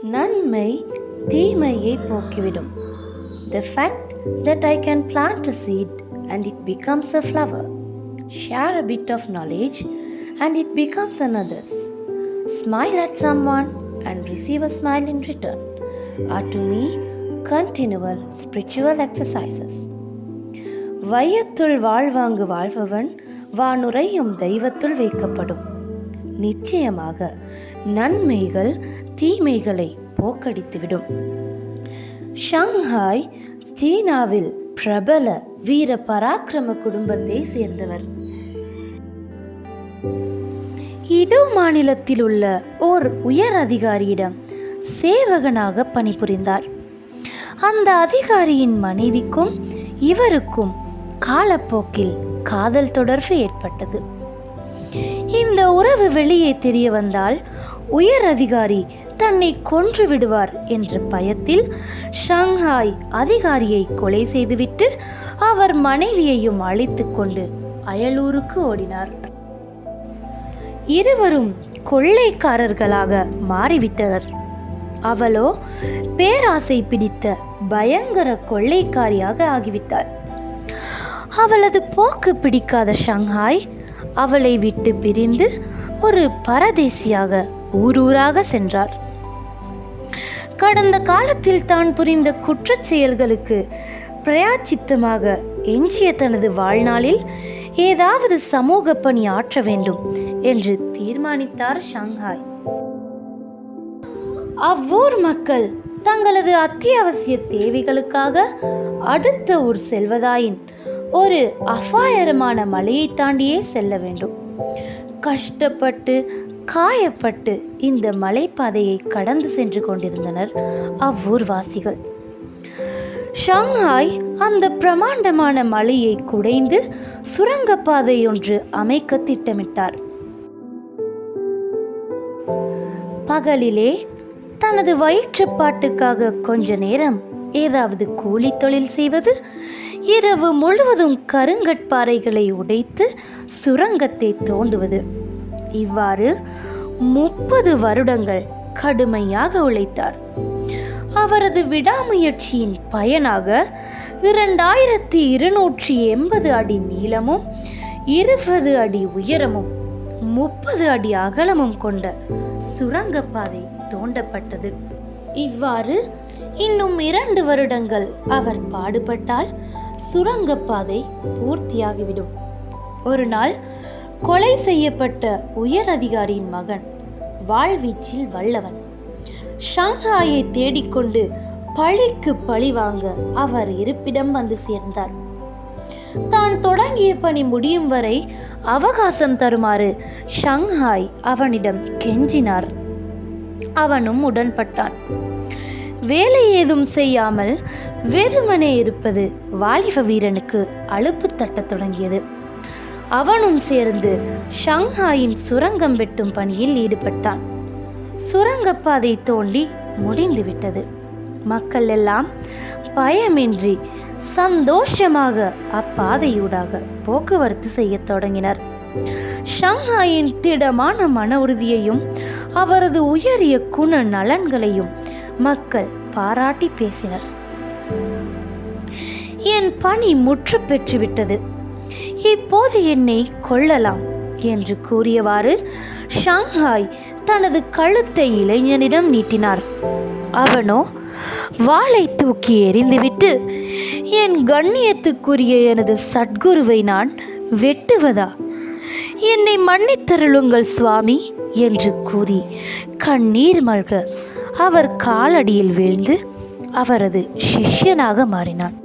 நன்மை தீமையை போக்கிவிடும். The fact that I can plant a seed and it becomes a flower, share a bit of knowledge and it becomes another's, smile at someone and receive a smile in return, are to me continual spiritual exercises. வையத்துள் வாழ்வாங்கு வாழ்பவன் வானுரையும் தெய்வத்துள் வைக்கப்படும். நிச்சயமாக நன்மைகள் தீமைகளை போக்கடித்துவிடும். Shanghai சீனாவில் பிரபல வீர பராக்கிரம குடும்பத்தை சேர்ந்தவர். இடோ மாநிலத்தில் உள்ள ஓர் உயர் அதிகாரியிடம் சேவகனாக பணிபுரிந்தார். அந்த அதிகாரியின் மனைவிக்கும் இவருக்கும் காலப்போக்கில் காதல் தொடர்பு ஏற்பட்டது. இந்த உறவு வெளியே தெரிய வந்தால் உயர் அதிகாரி தன்னை கொன்று விடுவார் என்ற பயத்தில் ஷாங்காய் அதிகாரியை கொலை செய்துவிட்டு அவர் மனைவியையும் அழைத்து கொண்டு அயலூருக்கு ஓடினார். இருவரும் கொள்ளைக்காரர்களாக மாறிவிட்டனர். அவளோ பேராசை பிடித்த பயங்கர கொள்ளைக்காரியாக ஆகிவிட்டார். அவளது போக்கு பிடிக்காத ஷாங்காய் அவளை விட்டு பிரிந்து ஒரு பரதேசியாக ஊரூராக சென்றார். கடந்த காலத்தில் தான் புரிந்த குற்றச் செயல்களுக்கு பிரயாச்சித்தமாக எஞ்சிய தனது வாழ்நாளில் ஏதாவது சமூக பணி ஆற்ற வேண்டும் என்று தீர்மானித்தார் ஷாங்காய். அவ்வூர் மக்கள் தங்களது அத்தியாவசிய தேவைகளுக்காக அடுத்த ஊர் செல்வதாயின் ஒரு அபாயகரமான மலையை தாண்டியே செல்ல வேண்டும். கஷ்டப்பட்டு காயப்பட்டு இந்த மலைப்பாதையை கடந்து சென்று கொண்டிருந்தனர் அவ்வூர்வாசிகள். ஷாங்காய் அந்த பிரமாண்டமான மலையை குடைந்து சுரங்கப்பாதை ஒன்று அமைக்க திட்டமிட்டார். பகலிலே தனது வயிற்றுப்பாட்டுக்காக கொஞ்ச நேரம் ஏதாவது கூலி தொழில் செய்வது, இரவு முழுவதும் கருங்கற்பாறைகளை உடைத்து சுரங்கத்தை தோண்டுவது, இவ்வாறு 30 வருடங்கள் கடுமையாக உழைத்தார். அவரது விடாமுயற்சியின் பயனாக 2280 அடி நீளமும் 20 அடி உயரமும் 30 அடி அகலமும் கொண்ட சுரங்கப்பாதை தோண்டப்பட்டது. இவ்வாறு இன்னும் 2 வருடங்கள் அவர் பாடுபட்டால் சுரங்கப்பாதை பூர்த்தியாகிவிடும். ஒரு நாள் கொலை செய்யப்பட்ட உயர் அதிகாரியின் மகன் வாழ்வீச்சில் வல்லவன் ஷாங்காயை தேடிக்கொண்டு பழிக்கு பழி வாங்க அவர் இருப்பிடம் வந்து சேர்ந்தார். தான் தொடங்கிய பணி முடியும் வரை அவகாசம் தருமாறு ஷாங்காய் அவனிடம் கெஞ்சினார். அவனும் உடன்பட்டான். வேலை ஏதும் செய்யாமல் வெறுமனே இருப்பது வாலிப வீரனுக்கு அலுப்பு தட்டத் தொடங்கியது. அவனும் சேர்ந்து ஷாங்காயின் சுரங்கம் வெட்டும் பணியில் ஈடுபட்டான். சுரங்கப்பாதை தோண்டி முடிந்துவிட்டது. மக்கள் எல்லாம் பயமின்றி சந்தோஷமாக அப்பாதையூடாக போக்குவரத்து செய்ய தொடங்கினர். ஷாங்காயின் திடமான மன உறுதியையும் அவரது உயரிய குண நலன்களையும் மக்கள் பாராட்டி பேசினர். என் பணி முற்று பெற்றுவிட்டது, இப்போது என்னை கொள்ளலாம் என்று கூறியவாறு ஷாங்காய் தனது கழுத்தை இளைஞனிடம் நீட்டினார். அவனோ வாளை தூக்கி எறிந்துவிட்டு, என் கண்ணியத்துக்குரிய எனது சத்குருவை நான் வெட்டுவதா? என்னை மன்னித்தருளுங்கள் சுவாமி என்று கூறி கண்ணீர் மல்க அவர் காலடியில் வீழ்ந்து அவரது சிஷ்யனாக மாறினான்.